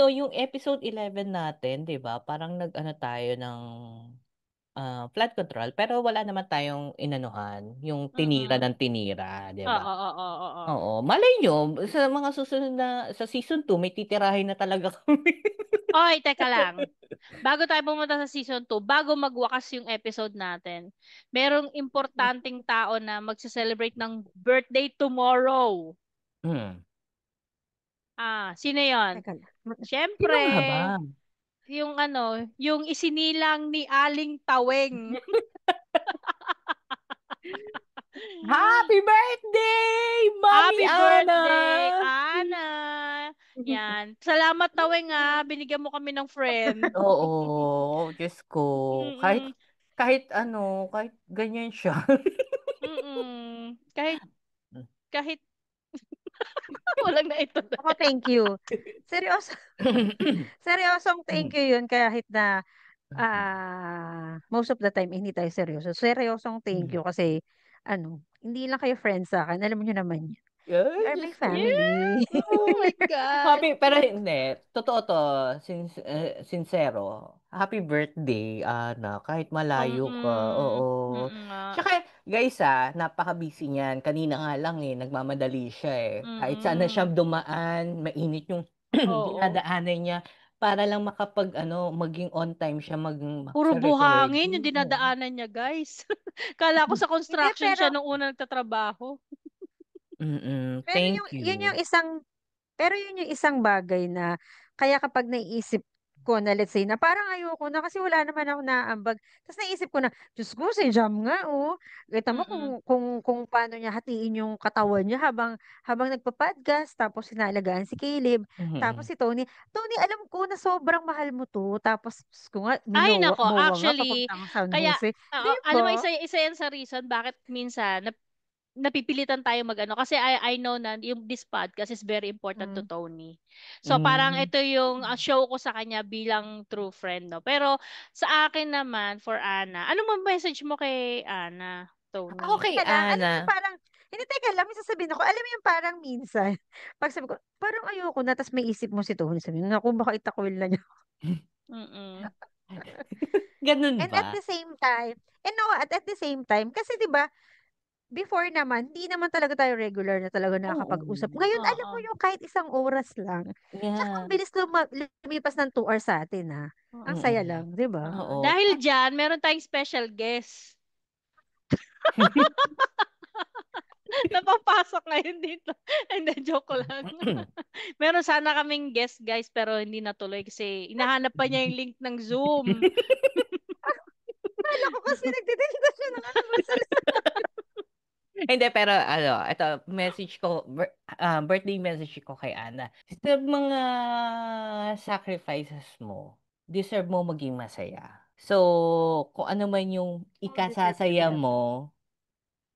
yung episode 11 natin, di ba? Parang tayo ng flood control, pero wala naman tayong inanuhan, yung tinira Mm-mm. ng tinira, di ba? Oo, oo, oo, oo. Oo, malay nyo, sa mga susunod sa season 2, may titirahin na talaga kami. Oy, teka lang. Bago tayo pumunta sa season 2, bago magwakas yung episode natin, merong importanteng tao na magse-celebrate ng birthday tomorrow. Hmm. Sino yon? Teka lang. Siyempre, Sino nga ba? yung isinilang ni Aling Taweng. Happy birthday, Mommy Happy Ana! birthday, Ana! Yan. Salamat, Taweng, binigyan mo kami ng friend. Oo, Diyos ko. Kahit, Mm-mm. kahit ganyan siya. Mm-mm. Kahit walang naituloy. Ako, thank you. Seryoso. Seryosong thank you yun kahit na most of the time hindi tayo seryoso. Seryosong thank you kasi hindi lang kayo friends sa akin. Alam niyo naman yun. You Ay, are my Diyos ko. family. Oh my God. Pero hindi. Totoo to. Sincero. Happy birthday, Ana. Kahit malayo ka. Oo. Mm-mm. Mm-mm nga. Tsaka, guys, napaka-busy niyan. Kanina nga lang nagmamadali siya eh. Kahit saan na siya Mm-mm. dumaan, mainit yung Oo. dinadaanan niya para lang maging on time siya Puro sa buhangin yung recording. dinadaanan niya, guys. Kala ko sa Hindi, construction siya nung una nagtatrabaho. pero Thank yun you. yung isang bagay na kaya kapag naiisip ko na let's say na parang ayoko na kasi wala naman ako naaambag. Tapos naisip ko na, Diyos ko, si Jam nga, oh. Kita mo Mm-mm. kung paano niya hatiin yung katawan niya habang nagpa-podcast, tapos sinalagaan si Caleb, tapos Mm-mm. si Tony. Tony, alam ko na sobrang mahal mo to. Tapos Diyos ko nga, Ay, nako. mowa nga Actually, papuntang San kaya, Jose. Di alam mo, ba? isa yan sa reason bakit minsan napipilitan tayo magano kasi I know na yung this podcast is very important to Mm. Tony. So parang Mm. ito yung show ko sa kanya bilang true friend, no. Pero sa akin naman for Ana, anong message mo kay Ana, Tony? Okay, Teka lang, alam mo Ana. yung parang Hindi, teka lang, may sasabihin ako. Alam mo yung parang minsan, pag sabi ko, parang ayoko na, tapos may isip mo si Tony, sabi, naku, baka itakwil na niya. Mm-mm. Ganun And at ba? the same time, and no, at the same time, kasi 'di ba, before naman, hindi naman talaga tayo regular na talaga nakakapag-usap. Oo. Ngayon, alam mo Oo. yung kahit isang oras lang. Tsaka ang Yeah. bilis lumipas ng 2 hours sa atin, ha. Ang Oo. saya Mm. lang, 'di ba? Oo. Dahil dyan, meron tayong special guest. Napapasok ngayon dito. Hindi, joke lang. Meron sana kaming guest, guys, pero hindi natuloy kasi inahanap pa niya yung link ng Zoom. Akala ko kasi nagtitinda siya ng ano ba sa Hindi, pero ito, message ko, birthday message ko kay Ana. Sa mga sacrifices mo, deserve mo maging masaya. So, kung ano man yung deserve ko ikasasaya yan. mo,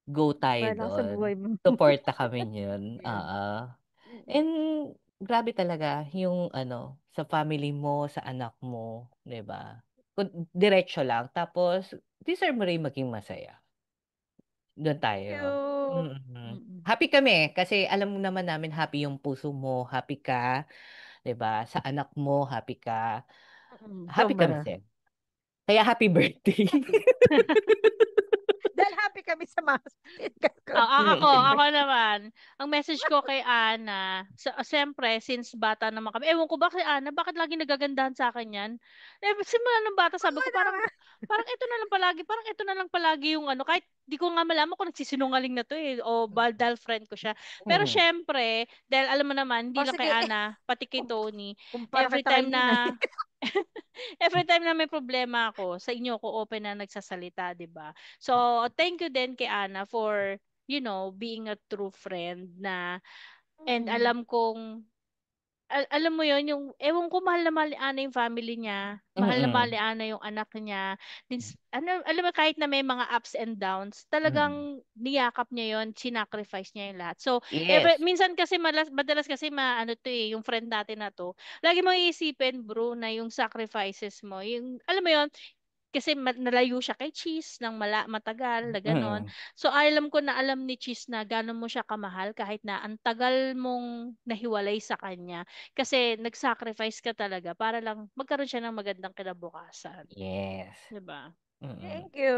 go tayo Bahala ka sa doon. buhay mo. Suporta kami yun. Mm. And grabe talaga yung sa family mo, sa anak mo, 'di ba? Diretso lang. Tapos deserve mo rin maging masaya. Doon tayo. Cute. Mm. Mm. Happy kami kasi alam mo naman namin happy yung puso mo, happy ka, 'di ba? Sa anak mo, happy ka. Happy kami Sobra. sa'yo. Kaya happy birthday. Dahil happy kami sa mga Ako naman. Ang message ko kay Ana, siyempre, since bata naman kami, ewan ko ba kay Ana, bakit lagi nagagandahan sa akin yan? Simula nung bata, sabi ko, parang ito na lang palagi yung kahit di ko nga malaman kung nagsisinungaling na to o dahil friend ko siya. Pero Mm. syempre, dahil alam mo naman, hindi O lang kay sige, Ana, pati kay Tony, kumpara every kita kay time Nina. na every time na may problema ako, sa inyo ko open na nagsasalita, 'di ba? So, thank you din kay Ana for, being a true friend na and Mm. alam kong alam mo yon yung ewan ko mahal ni Ana yung family niya. Mahal na mahal Mm. ni Ana yung anak niya. Alam mo kahit na may mga ups and downs, Mm. talagang niyakap niya yon, sinacrifice niya yung lahat. So, Yes. minsan kasi madalas kasi yung friend natin na to, lagi mo iisipin, bro, na yung sacrifices mo, yung alam mo yon, kasi nalayo siya kay Cheese ng matagal na gano'n. Mm. So alam ko na alam ni Cheese na gano'n mo siya kamahal kahit na ang tagal mong nahiwalay sa kanya. Kasi nag-sacrifice ka talaga para lang magkaroon siya ng magandang kinabukasan. Yes. 'Di ba? Mm. Thank you.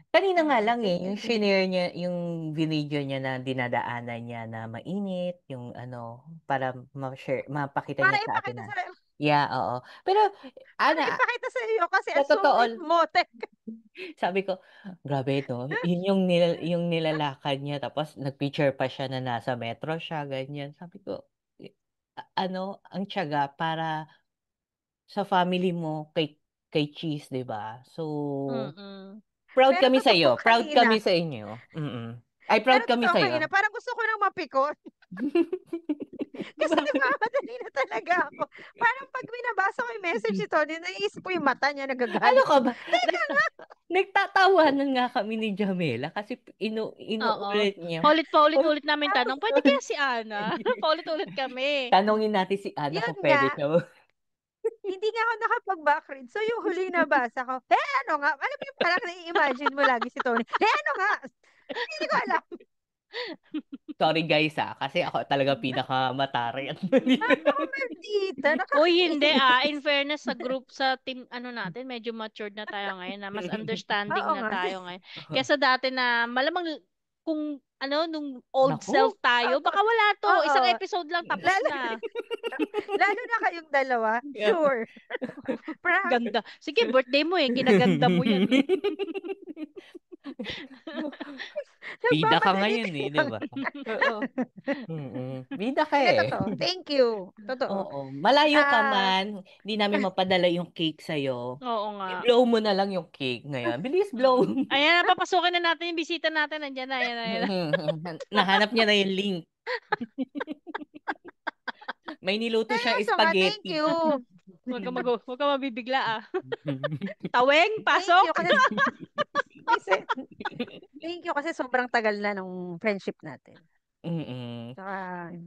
Kanina nga lang Thank you. yung shinare niya, yung video niya na dinadaanan niya na mainit, yung para mapakita Para niya sa atin ipakita na. sa Yeah, oo. Pero, para Ana, ipakita sa iyo kasi sa ang totoo, sungit mo. sabi ko, grabe ito. Yun yung nilalakad niya, tapos nagpicture pa siya na nasa metro siya, ganyan. Sabi ko, ang tiyaga para sa family mo, kay Cheese, 'di ba? So, Mm. proud Pero kami sa totoo iyo. Proud kanina. kami sa inyo. Mm. Ay, Pero proud kami totoo sa iyo. kanina, parang gusto ko nang mapikon. Kasi nagmamadali na talaga ako. Parang pag binabasa ko yung message ni Tony, naiisip ko yung mata niya Ano nagagalit. ka ba? Nagtatawanan nga kami ni Jamela kasi Oo. inuulit niya. Paulit-ulit namin tanong, pwede kaya si Ana? Paulit-ulit kami. Tanungin natin si Ana Yun kung nga, pwede siya. hindi nga ako nakapag-backread. So yung huli na basa ko, ano nga? Alam mo yung parang nai-imagine mo lagi si Tony. Ano nga? Hindi ko alam. Sorry guys kasi ako talaga pinakamatari at mali. Ako maldita, Uy, hindi nakakainis. In fairness sa group, sa team, natin, medyo matured na tayo ngayon, na mas understanding Oo na nga. tayo ngayon. Kesa dati na malamang kung nung old Naku. self tayo, baka wala to. Oo. Isang episode lang tapos Lalo, na. lalo na kayong dalawa. Yeah. Sure. Proud. Ganda. Sige, birthday mo kinaganda mo yan eh. Bida ka Nagmamadali ngayon kayo. di ba? Oo. Bida ka Hindi, eh. totoo. Thank you. Totoo. Oo. Malayo ka Ah, man, hindi namin mapadala yung cake sa'yo. Oo nga. I-blow mo na lang yung cake ngayon. Bilis, blow. Ayan, papasukin na natin yung bisita natin. Nandiyan na, ayan na. Nahanap niya na yung link. May niluto siyang seryoso nga, thank spaghetti. you. Huwag ka mabibigla Taweng, Thank pasok. you kasi, thank you kasi sobrang tagal na nung friendship natin.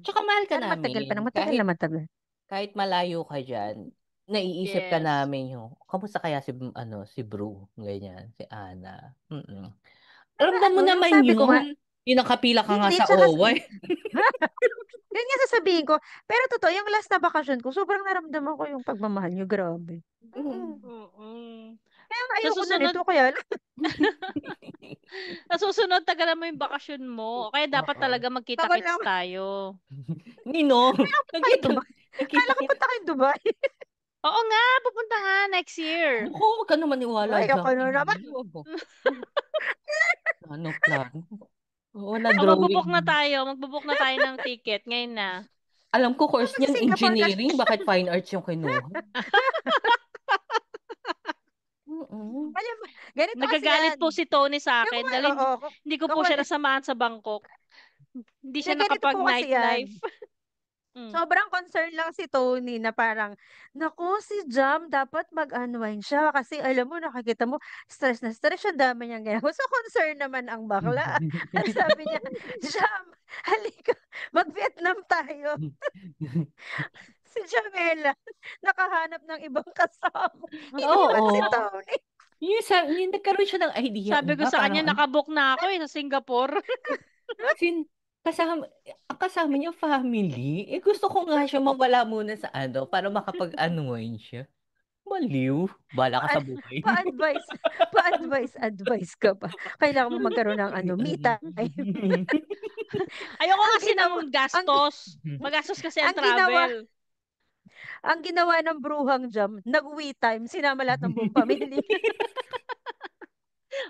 Tsaka mahal ka Matagal pa namin. na, matagal na matagal. Kahit malayo ka dyan, naiisip ka Yes. namin yung, kamusta kaya si Bru, ganyan, si Ana. Ramdam mo Yung naman sabi ko nga, yun. Yung nakapila ka nga Hindi, sa tsaka, OWA. yun nga sasabihin ko. Pero totoo, yung last na bakasyon ko, sobrang naramdaman ko yung pagmamahal niyo. Grabe. Mm. Kaya nga Sa ayoko na susunod, nito, kaya lang. sa susunod, tagalan mo yung bakasyon mo. Kaya dapat Oo. talaga Ako magkita-kits lang. tayo. Nino, Kayo Dubai. nakita Kala ko kita. punta kayo Dubai. Oo nga, pupunta nga next year. Ako, huwag ka naman iwala Ay, dyan. ako na naman. Ano plan? Wala O, drawing. Magbubuk na tayo ng ticket. Ngayon na. Alam ko course Tapos niyan Singapore kasi. engineering, bakit fine arts yung kinuha? Mm-mm. Alam mo, ganito kasi Nagagalit yan. po si Tony sa Yung akin mga, dahil hindi ko po siya nasamahan sa Bangkok. Hindi siya ganito po kasi yan. nakapag-nightlife. Sobrang concern lang si Tony na parang, naku, si Jam, dapat mag-unwind siya kasi alam mo, nakikita mo, stress na stress siya, dami niyang ginawa. So, concern naman ang bakla. Ang sabi niya, Jam, halika, mag-Vietnam tayo. Si Jamela, nakahanap ng ibang kasama. Iniwan si Oo. Tony. Yung nagkaroon siya ng idea. Sabi ko sa kanya, nakabook na ako sa Singapore. Kasama niya family. Gusto ko nga siya mawala muna sa para makapag-unwind siya. Maliw. Bala ka sa buhay. Advice ka pa. Kailangan mo magkaroon ng me time. Ayoko kasi ng gastos. Magastos kasi ang travel. Ang ginawa ng bruhang Jam, nag-we time, sinama lahat ng buong pamilya.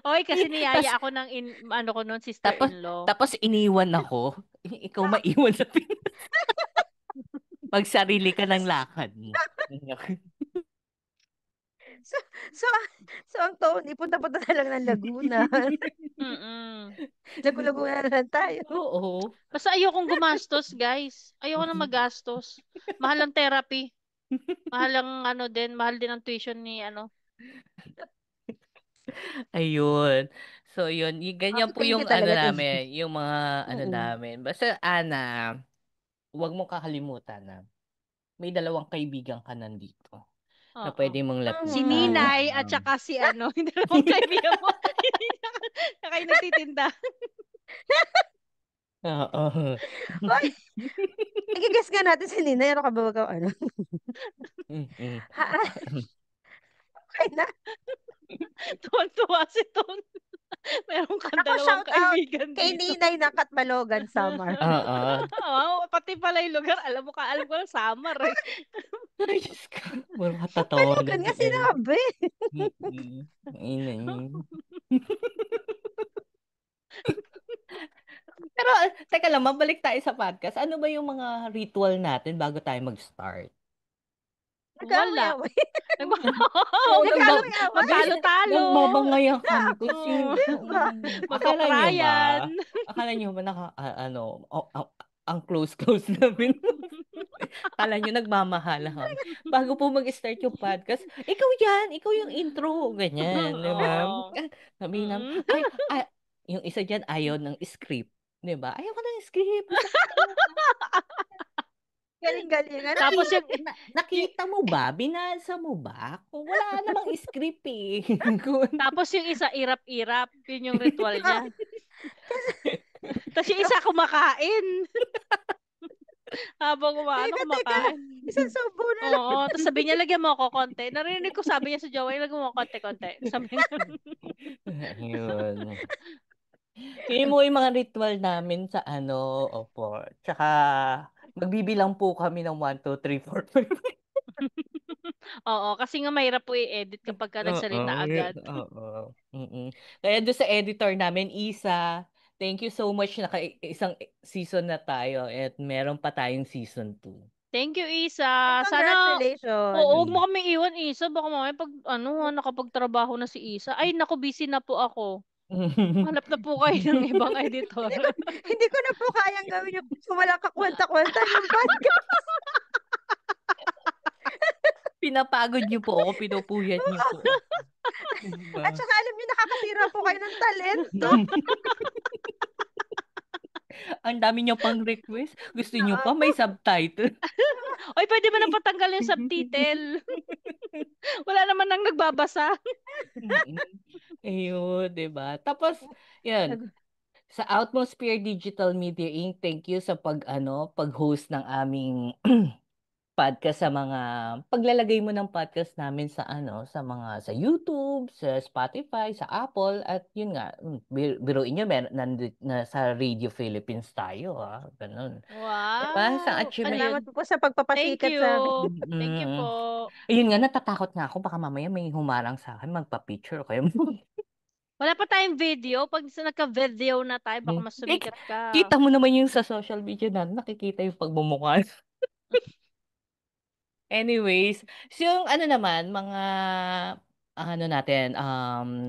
Oy, kasi niyaya ako ng ko noon, sister-in-law. Tapos iniwan ako. Ikaw maiwan sa Pinas. Magsarili ka ng lakad mo. So ang Tony, punta-punta na lang ng Laguna. Laguna na lang tayo. Oo. Basta ayokong gumastos, guys. Ayoko na magastos. Mahal ang therapy. Mahal din ang tuition ni Ayun. So, yun. Ganyan po yung namin. Yung mga namin. Basta, Ana, huwag mo kakalimutan na may 2 kaibigan ka nandito. Na pwede mong lapitan. Si Ninay at saka si hindi naman kaibigan mo. Na kayo nagtitinda. Oo. Hoy! I-guess nga natin si Ninay. Ano ka ba Okay na. Tuwan-tuwa si Ton. Meron kang 2 kaibigan kay Ninay ng Katbalogan, Samar. Oo. Pati pala yung lugar. Alam ko lang Samar eh. Ay, Diyos ko. Walang katatawa. Katbalogan nga sinabi. Pero, teka lang, mabalik tayo sa podcast. Ano ba yung mga ritual natin bago tayo mag-start? Wala. Magkalo-talo. Nagbabangayan kami. Magpaprayan. Akala nyo ba ang close namin. Akala nyo nagmamahala kami. Bago po mag-start yung podcast, ikaw yung intro. Ganyan, di ba? Sabi namin, yung isa dyan ayaw ng script. Di ba? Ayaw ko ng script. Galing-galing. Tapos nakita mo ba? Binasa mo ba? Kung wala namang script eh. Tapos yung isa, irap-irap. Yun yung ritual niya. Tapos yung isa, kumakain. Habang kumakain. Isang subo na lang. Oo. Tapos sabi niya, lagyan mo ako konti. Narinig ko, sabi niya sa Joey, lagyan mo ako konti-konti. Sabi niya. Yun. Yun mo yung mga ritual namin sa opo. Tsaka, magbibilang po kami ng 1, 2, 3, 4, 5. Oo, kasi nga mahirap po i-edit kapag ka nagsalita agad. Oo. Kaya doon sa editor namin, Isa, thank you so much. Isang season na tayo at meron pa tayong season 2. Thank you, Isa. Congratulations. Oo, huwag mo kami iwan, Isa. Baka mamaya nakapagtrabaho na si Isa. Ay, naku, busy na po ako. Hanap na po kayo ng ibang editor. Hindi ko na po kayang gawin yung wala ka kwenta-kwenta yung podcast. Pinapagod niyo po ako, pinupuyat niyo po. At saka alam niyo, nakakasira po kayo ng talento. Ang dami niyo pang request. Gusto niyo pa may subtitle. Oy, pwede ba na patanggal yung subtitle? Wala naman nang nagbabasa. Ayun, 'di ba? Tapos, yan. Sa Atmosphere Digital Media Inc., thank you sa pag-host ng aming podcast sa mga paglalagay mo ng podcast namin sa sa YouTube, sa Spotify, sa Apple at yun nga, biruin niyo na sa Radio Philippines tayo ganun. Diba? Sa Wow. achievement. Salamat po sa Thank pagpapasikat you. sa amin. Thank you po. Ayun nga, natatakot nga ako baka mamaya may humarang sa akin magpa-picture kayo. Wala pa tayong video. Pag nagka-video na tayo, baka mas sumikat ka. Kita mo naman yung sa social media na nakikita yung pagmumukha. Anyways, so yung naman, mga natin,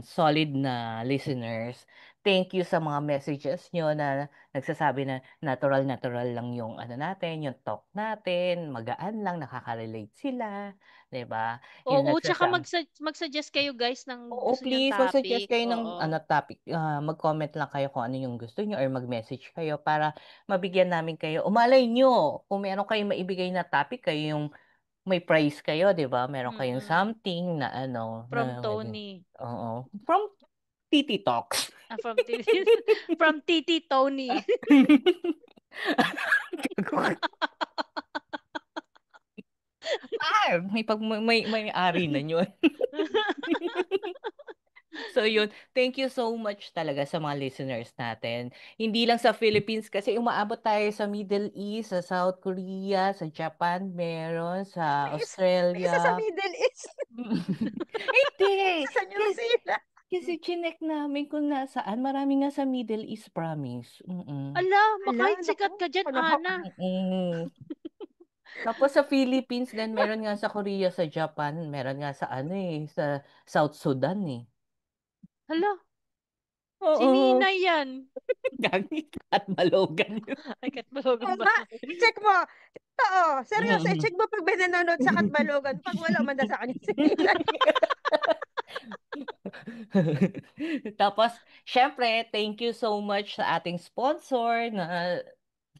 solid na listeners, thank you sa mga messages nyo na nagsasabi na natural lang yung natin, yung talk natin, magaan lang, nakaka-relate sila, 'di ba? Yung Oo, tsaka nagsasabi, mag-suggest kayo guys ng oo, gusto niyong please, mag-suggest topic. kayo ng Oo. topic. Mag-comment lang kayo kung ano yung gusto nyo or mag-message kayo para mabigyan namin kayo. Umalay nyo, kung meron kayong maibigay na topic, kayo yung may prize kayo, 'di ba? Meron kayong something na From na Tony. oo. From TT Talks. From Titi Tony. May ari na yun. So yun, thank you so much talaga sa mga listeners natin. Hindi lang sa Philippines kasi umaabot tayo sa Middle East, sa South Korea, sa Japan, meron sa May isa sa Australia. Middle East. Hindi! Isa sa New Zealand. Kasi chinek namin kung nasaan. Marami nga sa Middle East, promise. Ala, baka Ala, sikat ka dyan, Ana. Tapos sa Philippines din, meron nga sa Korea, sa Japan, meron nga sa sa South Sudan eh. Hala, si Oo. Nina yan. Gagi at Balogan yun. Ay, Katbalogan ba? Check mo. Oo, seryoso. Check mo pag may nanonood sa Katbalogan. Pag wala, umanda sa kanya si Nina. Tapos, syempre, thank you so much sa ating sponsor na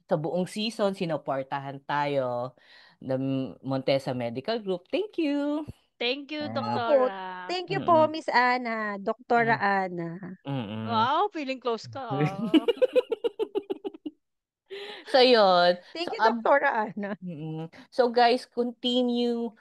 sa buong season, sinuportahan tayo ng Montesa Medical Group. Thank you. Thank you, Ah. Doktora. Thank you po, Miss Ana. Doktora Ana. Wow, feeling close ka. So, yun. Thank So, you, Doktora Ana. So, guys, continue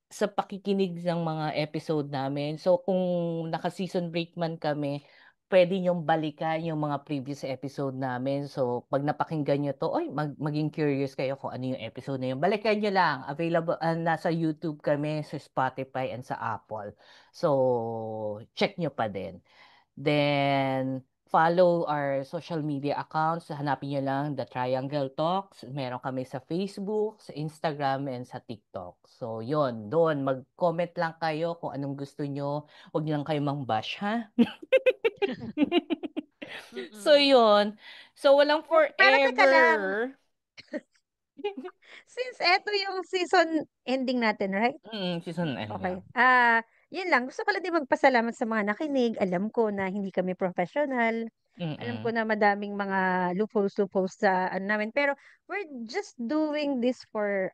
sa pakikinig ng mga episode namin. So, kung naka-season break man kami, pwede nyong balikan yung mga previous episode namin. So, pag napakinggan nyo to, maging curious kayo kung ano yung episode na yun. Balikan nyo lang. Available, nasa YouTube kami, sa Spotify, and sa Apple. So, check nyo pa din. Then, follow our social media accounts. Hanapin nyo lang The Triangle Talks. Meron kami sa Facebook, sa Instagram, and sa TikTok. So, yun. Doon, mag-comment lang kayo kung anong gusto nyo. Huwag nyo lang kayo mang-bash, ha? So, yun. So, walang Pero teka lang. forever. Since eto yung season ending natin, right? Season end Okay. na. Yun lang. Gusto ko lang din magpasalamat sa mga nakinig. Alam ko na hindi kami professional. Alam ko na madaming mga loopholes sa namin. Pero we're just doing this for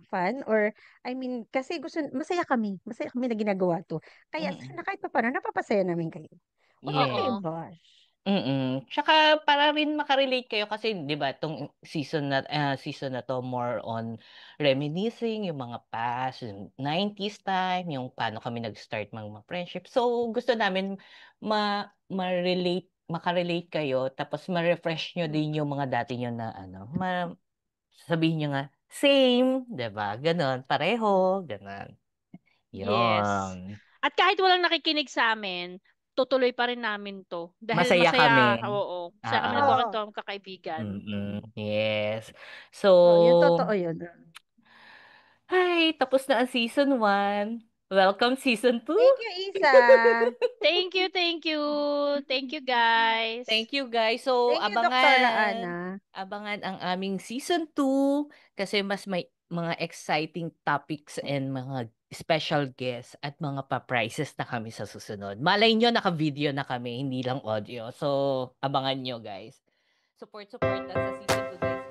fun. Or, I mean, kasi masaya kami. Masaya kami na ginagawa to. Kaya sana kahit pa paano, napapasaya namin kayo. Huwag lang kayo Oo. bash. Tsaka para rin makarelate kayo kasi 'di ba tong season na to more on reminiscing yung mga past, yung 90s time, yung paano kami nag-start mga friendship. So gusto namin makarelate kayo tapos ma-refresh nyo din yung mga dati nyo na sabihin nyo nga same, 'di ba? Ganon, pareho, ganon. Yes. Yun. At kahit walang nakikinig sa amin, tutuloy pa rin namin to. Dahil Masaya kami. Oo. Masaya kami Oo. nagkukwentuhan ng kakaibigan. Yes. Yun, totoo yun. Ay, tapos na ang season 1. Welcome season 2. Thank you, Isa. Thank you. Thank you, guys. Thank you, guys. So, Thank you, Doktora Ana. abangan ang aming season 2 kasi mas may mga exciting topics and mga special guests at mga pa-prizes na kami sa susunod. Malay nyo, naka-video na kami, hindi lang audio. So, abangan nyo, guys. Support lang sa season 2, guys.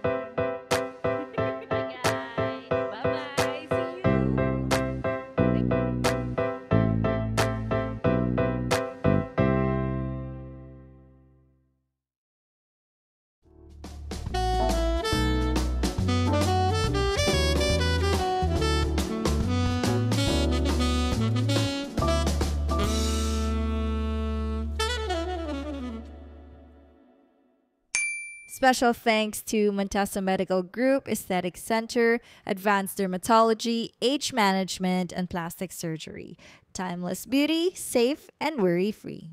Special thanks to Montesa Medical Group, Aesthetic Center, Advanced Dermatology, Age Management, and Plastic Surgery. Timeless beauty, safe and worry-free.